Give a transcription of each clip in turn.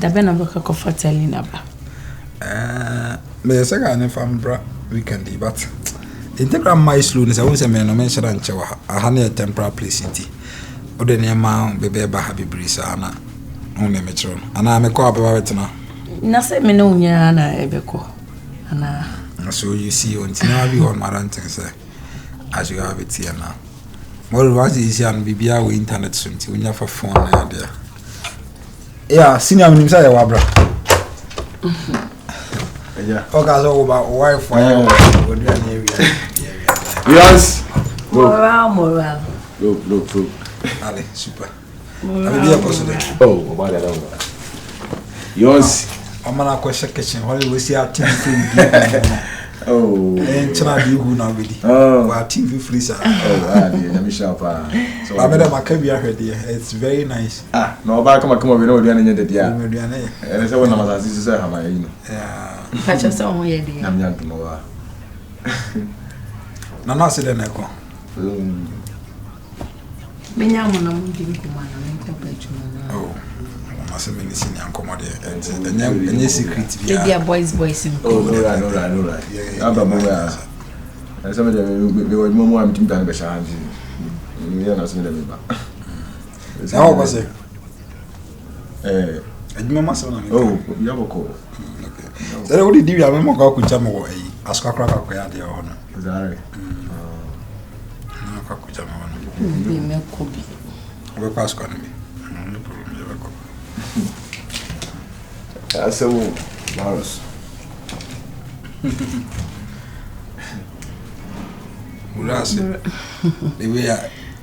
Dabena boka comfortable naba. Me say ga ne fambra weekend but integra my slow ni say won say me no mention anche wa aha na temporary place nti ode ne ma bebe ba ha bibrisa na on ne metro ana me ko abeba betena na say me no nya na ebeko ana so you see on tina bi on marante say as you have it here now more was easy and bibia we internet so nti onya fa phone na there yeah senior minim say wa bra yeah okay so about wife yes moral look allez super allez bien pour ça oh about that yes amana ko kitchen holy we see our TV free oh and chana di hu na we di our TV free sir oh na me sharp so I made my career here it's very nice no ba come we no do anya dey dia we do anya and say wona masasi say ha ma yi no yeah Pacha so ho ye dey na me antumo wa na na se de na ko menya mo na mo di kuma na me temperature na oh mase me ni sini ankomo de enye secret bia they are boys in oh no right aba mo ya esa me de me wo mo am tim dan be sha hanji me ya na se de me ba na o kwase adwuma mase na me oh ya boko Sere odi di ya me mo ka ku chama wo yi asukakra ka ko ya de ho no zare ka ku chama wo bi me ko bi we pass ko ni no problem ya ko asa wo virus Murase the way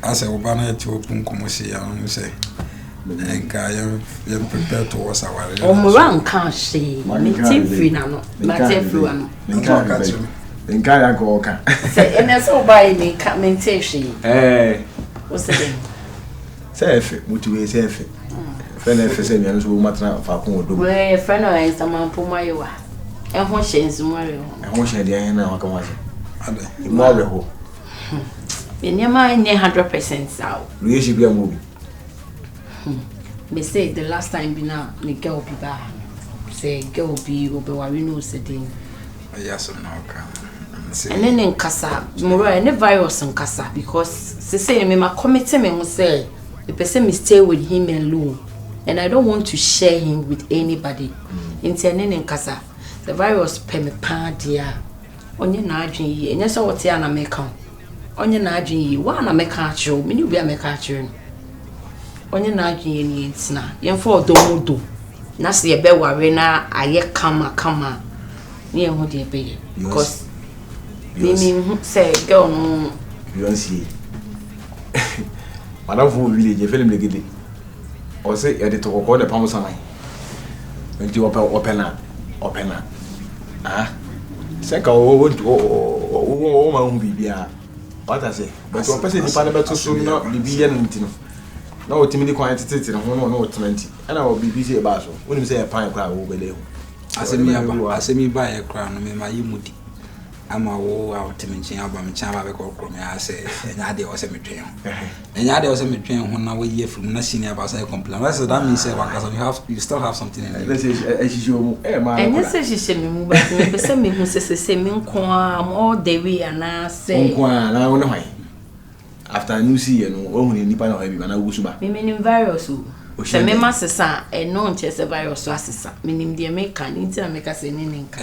asa wo bana ti opun komo se ya no se enka ya prepare to was our omuran kan she me TV na no ma TV wa no enka ya go ka say ene so buy me ka me TV o se dem Sefe, motiwe sefe. Fene fese mi anu so matra fa kon odo. We fene o ensama poma yewa. E ho hyensu mo re ho. E ho hyen de hen na waka wase. ade E mo re ho. Me nyama nye 100% saw. Riye shi bia mo bi. Me say the last time bi na me girl bi ba. Say girl bi obe wa we no se den. yes no ka And then in kasa, mo ne virus in kasa because say me ma committee me say the person me stay with him alone and I don't want to share him with anybody. Intending in kasa, the virus pe me pa dia. Onye na adwen yi, enye so wote ya na meka. Onye na adwen yi, wa na meka acho, me ni obi ameka acho. Onye na adwen yi ni ntina, yemfa odomodo. Na se ye be ware na aye kama. Ni e ho de be because me say girl no you see. Madam for village e film legede. O say e de to ko de pam sanai. Enti opena. Say ka o ma hu bibia. What I say? But o person ni pa na beto so na bibia no ntino. Na o timi di kwan tete ho no 20. Ana o bibi say ba so. Woni say e pan kra wo bele ho. asemi ba e kra no me ma yimudi ama wo out menchin aba menchin aba be ko kro me ase enya de o se metwen ho na wo ye from na senior ba say complain that means say you still have something in let's say she mu ma enya say she me mu ba me say me hu se me nko am all the way ana say nko na wo ne hwan after new see no wo hu ni nipa na ho bi na wo gusu ba me virus o se me ma sesa e no nche se virus so asesa me nim de me kan nti na me ka se ni nka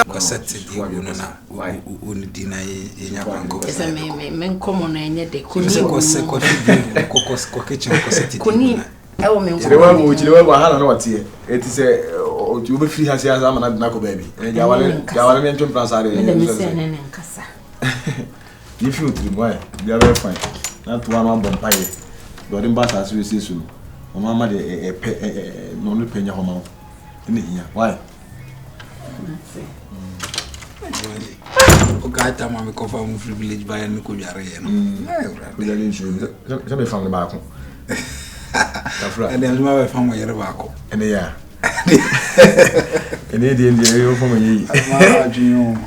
ko set di wo no na wo ni di na enya banko se me nkomo na enye de ko se ko kitchen ko set di kuni e wo me nkomo chile wa hala no watie eti se o ti obe free hasi asa ma na ko baby jawale me ntwe plan sare me se ne nkasa if you three boy you are very fine na to one bomb pie do dem ba sa so so mama de no no penya ho ma ni hiya why o ga ta ma me ko fa mu free village ba yan ko yare ye no we are in show so be family ba ko afra and then ma be family yare ba ko ene ya ene de yo family yi ma ajun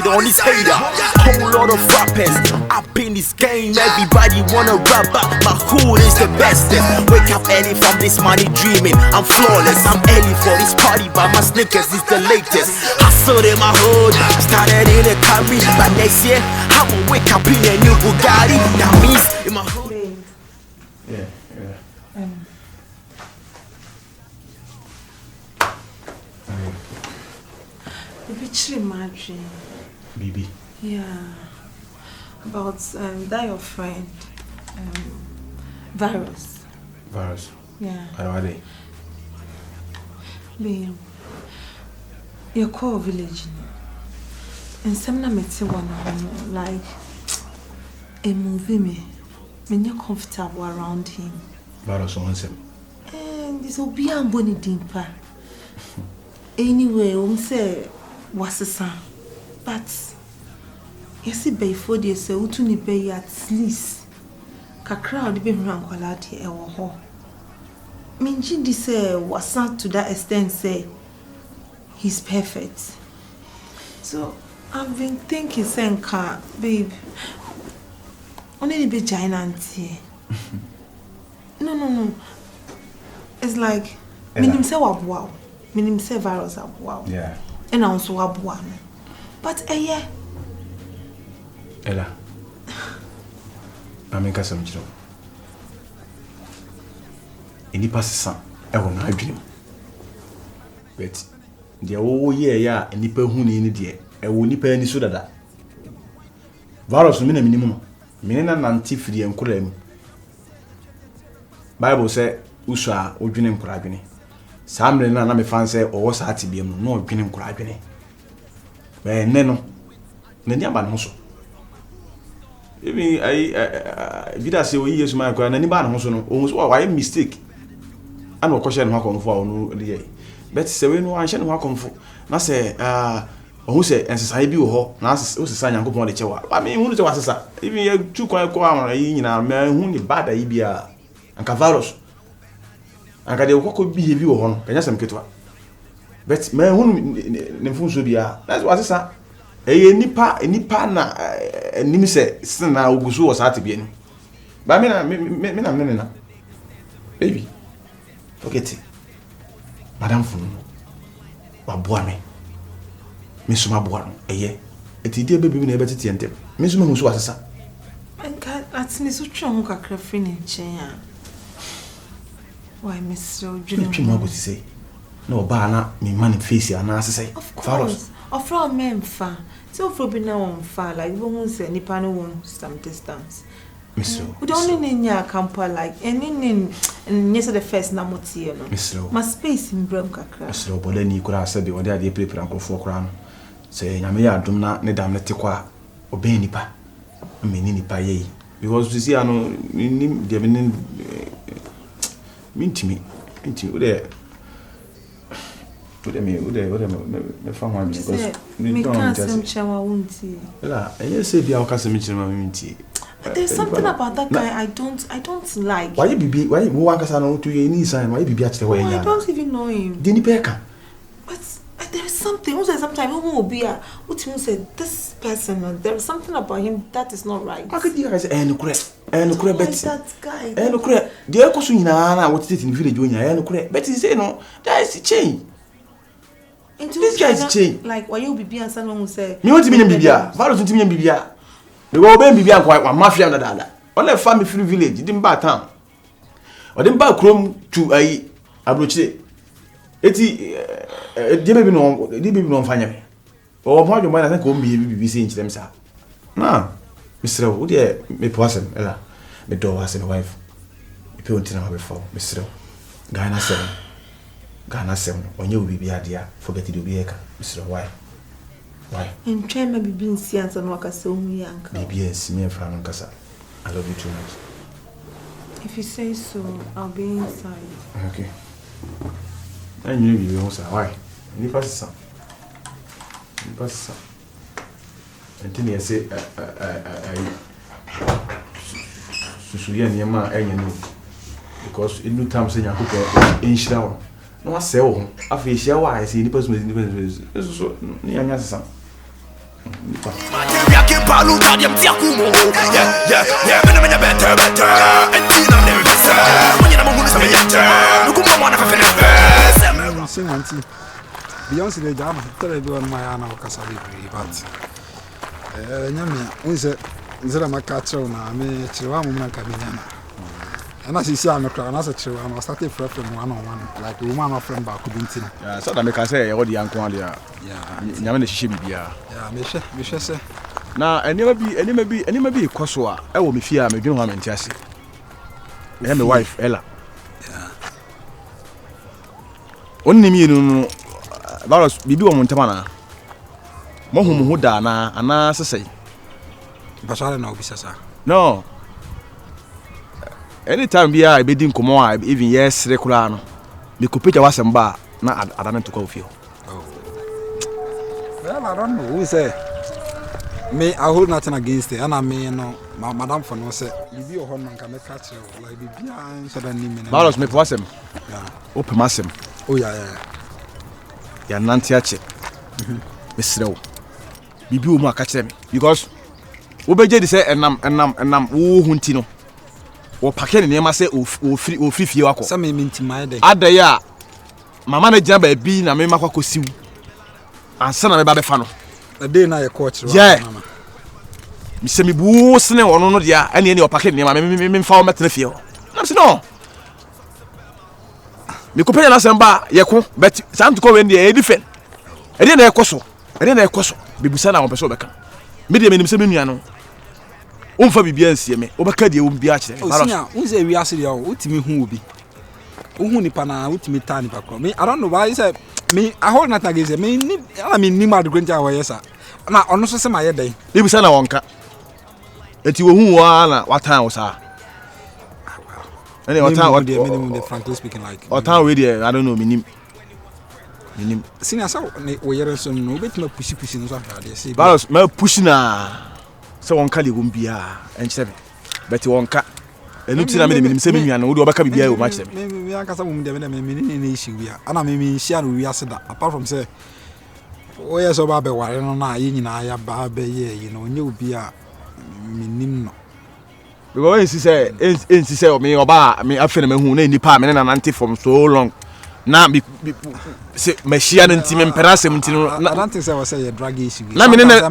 shit on his hater. Whole lot of rappers up in this game. Everybody wanna rap, but my hood is the bestest. Wake up early from this money dreaming. I'm flawless. I'm early for this party, but my sneakers is the latest. Hustle in my hood, started in a Camry, but next year I will wake up in a new Bugatti. That means in my hood. Yeah. Baby. Yeah. About that your friend. Virus. Yeah. I know they. Babe. Your core village. And some na meti one like a movie me. When you're comfortable around him. Virus on him. And this will be a bonny dimper. Anyway, say what's the son? But yes, before they say, Utuni Bay at least. Ka crowd be around quality a ho. Minji di say was not to that extent say he's perfect. So I've been thinking, saying, babe, only be giant here. No. It's like minim say wow. Minim say virus wow. Yeah. And also wow. But yeah. Ella. I make some joke. Any passes, I will not dream. But the whole year, any per who need it, I will nip any soda that. Virus minimum. Minina nanti free and colem. Bible say, Usha, or dreaming crabini. Some lena me fancy or was at be no dreaming crabini. But Neno, Neniaban also. Even I did I say we use my grand any man also almost why mistake. I no question how come for no day. But say we no answer how come for. Na say who say ensesa bi wo ho na asesa Nyankopon de chewa. I mean who say wasesa. Even you two kwa am yi nyina me hu ni bad yi bia. Anka virus. Anka de kokko bi wo ho no. Kanya sam ketwa. But me hu ne mfunso bia. That's wasesa. Nipa na nim se sina ogusu was at bi ani. Ba me na baby forget it. Madam Funu wa boa me suma boa no eye etidi baby na ebetiti entem me suma hu so asesa Anka atini so twon kakra free ne nchen a why Mr. Ojunu twi mo go say no ba na me man face ana asesa of course of from memfa so for be now on far like won say nipa no won some distance Mr. We don't only need a camper like any yes the first na motie no Mr. Ma space in brem kakra Mr. Boleni kura say be wode ade prepare ankofo kura no say nyame ya adum na ne dam ne tekwa oben nipa ameni nipa ye because you see ano ni de benin mintimi ode me fa wan because me can't some chawa won't la I say bia o ka some chirema minti. There's something about that guy I don't like. Why you why you wan kasa no to you any sign why you be at the way I don't even know him. Dini peka. But there's something also sometimes who will be what you say this person there's something about him that is not right. How could you guys no kure bet that guy. No kure dey ko so nyina na what it in village onya no kure bet he say no that is change. This guy is change. Like why you be and someone who say me want me nyam bibia value to me nyam bibia me go be bibia kwa mafia na dada only family free village dim ba town o dim ba krom to ai abrochire eti die baby no mfanya me o mo adwo na ko mi bibi se nchirem sa na Mr. Wo de me poasem ela me do was my wife e pe ontina ma before Mr. Ghana 7 onye obi bia dia forget it obi eka Mr. Why and try maybe being see answer no akase omu yanka baby yes me fra no kasa I love you too much if you say so I'll be inside okay I knew you were so why ni passa until you say so ya niema enye no because in no time say Nyankopon enhira wo no asɛ wo afa ehia wa I say ni person so ni anya sesa Beyonce the jam, tell everyone my Anna Casabi, but Yamia, Zera Macacho, me, Chihuahua Cabinana. And as you see, I'm a crown as a Chihuahua, I started from 1-on-1, like a woman of friend back couldn't see. Yeah, so that make I say, what the young one, yeah, Yaman Shibia. Yeah, we shall say. Now, and never be a Koswa, I will be fear, me doing one in Chassis. I am a wife, Ella. Yeah. Only me, no. Baros bibi wo montamana mo hu da na ana sesai basale na obisasa no anytime bia I be din komo a even yes rekura no me kopija wasem ba na adana to go feel. Well, I don't know who say me I hold nothing against it and I mean no madam for no say you be your husband can make catch like bibia so that ni me Baros me wasem yeah open masem oh yeah ya nanti ache mesrew bibi o mu aka me because wo beje di say enam wo hunti no wo pake ne ma say o free fie wako say me minti mai dey adai a mama na gyan ba bi na me makwa kosiw ansa na me ba be fa no the day na ye coach mama mi se mi bu sene wono no dia ene o pake ne ma me fa o metena fie ho na se no me ko penya na samba ye ko but sant ko we ndie e different e dey na ekoso bebusa na won pese obeka me dey menim se me nua no o mfa bibia nsie me obeka dey o mbia kire o sia unze wi ase dey o utimi hu obi o hu nipa na utimi ta nipa ko me I don't know why you say me I hold not against me ni mad granta wa yesa na ono so se ma ye dey bebusa na wonka eti wo hu wa na watan wo sa what time frankly speaking like what time we there I don't know minim senior so we yere so no betima pushi no so afade say Baros me push na so wonka le wombia enchebe but wonka enu tina me minim se me nua no wo de obeka bibia o ma kire me akasa mum de me ni issue bia ana me share no wi ase da apart from say o yes oba be ware no na ye nyina ya ba be ye you know nye obi a minim no because he say me oba me afene me hu na nipa me na nante from so long na be say machine nti me mperasem nti no I don't think say was say drag issue na me no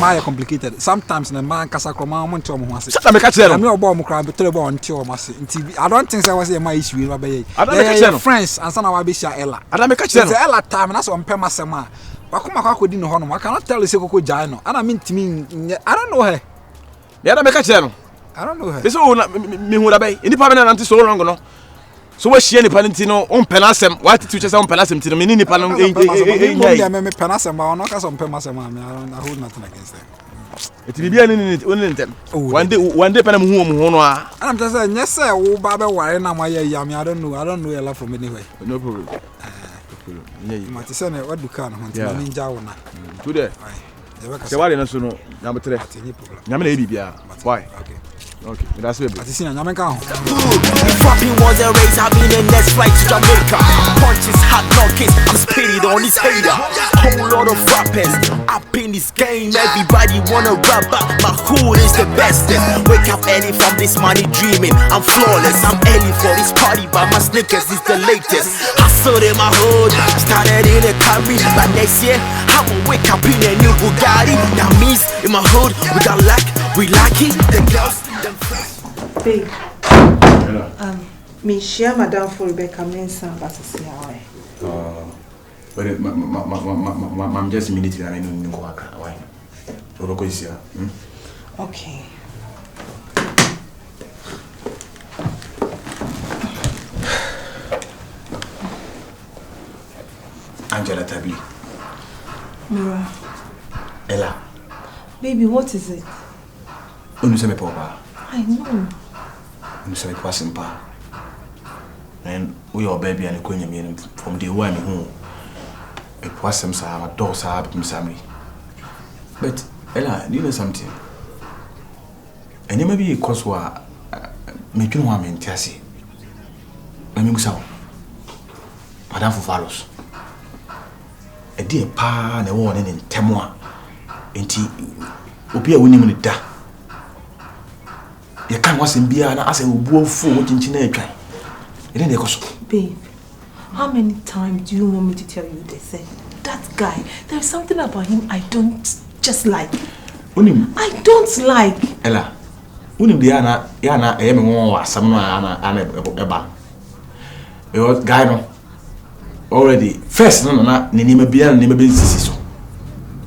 my complicated sometimes na man kasa kroma mo nti o mo ase say me ka kire no me obo mo kra be tele bo nti o mo ase nti I don't think say was say my issue ba be ye friends and sana wa be sha Ella ada me ka kire no Ella time na so mpem asem a wakoma kwa kodi no ho no I cannot tell you say koko jai no ana me ntimi I don't know her me ada me ka kire no I don't know her. This all me hu da bay. Any pa me na so long no. So we share ni pa nti no on penasem. What teacher say on penasem ti no me ni pa no me penasem ba no ka so penasem me I hold nothing against them. It bibia ni only ntem. One day pa na mu hu no a. I'm just saying yes sir wo ba be ware na ma ya me I don't know a lot from anywhere. No problem. Yeah. Mati say na what do can ho nti me nja wo na. To there. Se wale na so no number 3. Nyame na e bibia. Why? Okay, that's it. Atisina nyame ka ho. Rapping was a race, I've been in next flight to Jamaica. Punches, hot knockers, I'm spitting on his hater. Whole lot of rappers up in this game. Everybody wanna rap, but my hood is the bestest. Wake up early from this money dreaming. I'm flawless, I'm early for this party, but my sneakers is the latest. Hustle in my hood, started in a Camry, but next year I will wake up in a new Bugatti. That means in my hood we got luck, we lucky. The girls. Babe, me share Madame for Rebecca Mensa, but see how but I'm just minute I mean go back. Why? Okay. Angela Tabli. Mira. Ella. Baby, what is it? Unu se me papa. I know. Unu se me kwa simpa. And we are baby and konya me from the way me hu. E kwa sem sa ma do sa bi misami. But Ella, do you know something? And you maybe cause wa me tunu wa me ntiase. Na me gusa. Madam for follows. E die pa na wo ne ntemo a enti obi a woni mu da ye kan wasem bia na ase obuo fu wo chinchin na atwan ene ne koso. Babe, how many times do you want me to tell you this? That guy, there's something about him I don't just like. Unim, I don't like. Ella, unim de yana e me won asam no ana eba. Because guy no already first no na ne nima bia na nima be sisi so.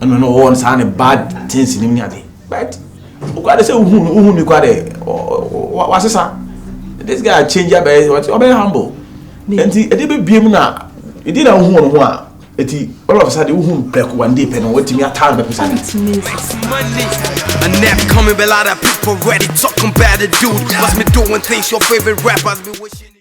And no one say bad things in him ade. But o kwa de say uhun ni kwa de wasesa. This guy change your be what be humble. Enti e dey be biem na e dey na uhun ho a eti all of a sudden uhun preko one day pen what me attack be person. And that coming a lot of people ready talking about the dude. What's me doing things your favorite rappers be wishing